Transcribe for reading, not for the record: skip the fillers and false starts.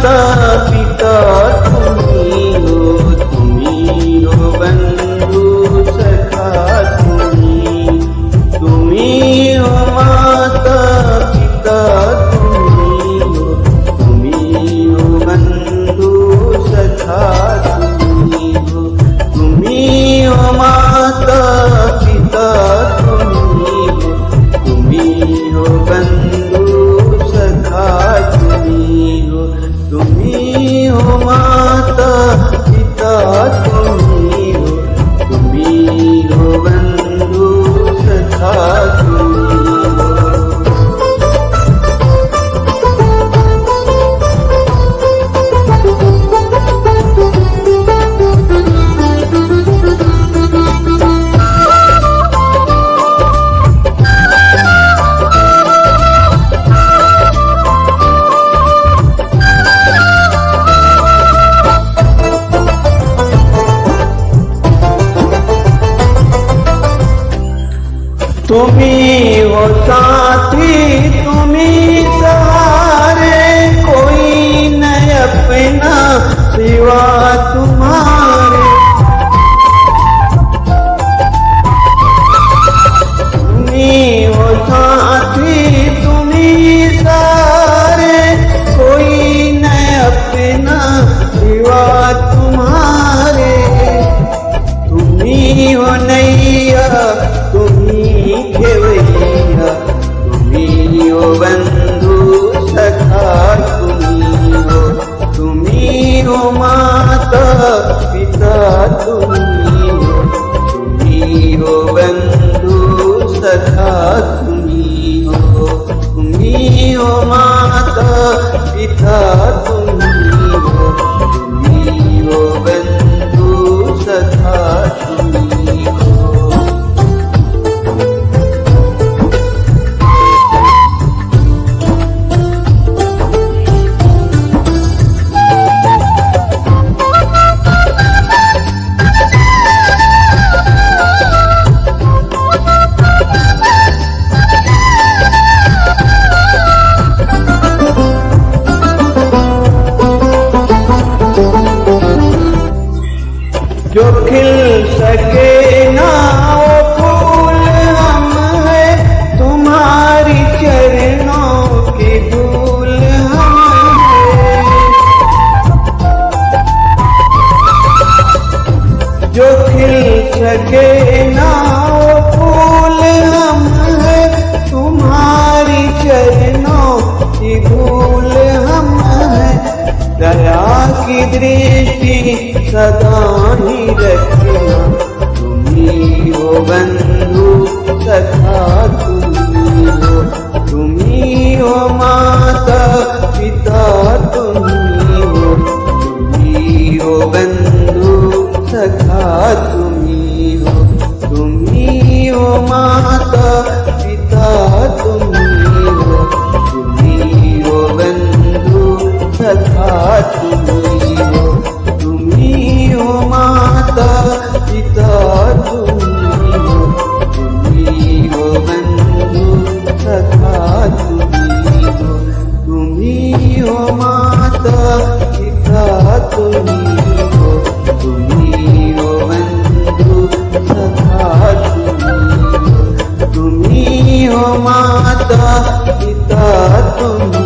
माता पिता तुम्ही हो बंधू सखा तुम्ही हो माता पिता तुम्ही हो बंधू सखा तुम्ही हो माता पिता तुम्ही हो बंधू सखा तुम्ही हो माता पिता तुम्ही हो बंधू सखा तुम्ही हो साथी तुम्ही सहारे कोई न अपना सिवा तुम्हारे तुम्ही हो साथी तुम्ही सहारे कोई न अपना सिवा तुम्हारे तुम्ही हो नैया तुम्ही घेवैया तुम्ही हो बंधू सखा तुम्ही हो माता पिता तुम्ही हो बंधू सखा तुम्ही हो माता पिता तुम्ही हो बंधू सखा जो खिल सके ना वो फूल हम हैं तुम्हारी चरणों की धूल हम हैं जो खिल सके ना वो फूल हम हैं तुम्हारी चरणों की धूल हम हैं दया की दृष्टि सदा ही रखना तुम्ही हो बंधु सखा तुम्ही हो माता पिता तुम्ही हो बंधु सखा तुम्ही हो माता पिता तुम्ही हो बंधु सखा तुम्ही हो माता पिता तुम्ही हो बंधु सखा तुम्ही हो माता पिता तुम्ही हो बंधु सखा तुम्ही हो माता पिता तुम्ही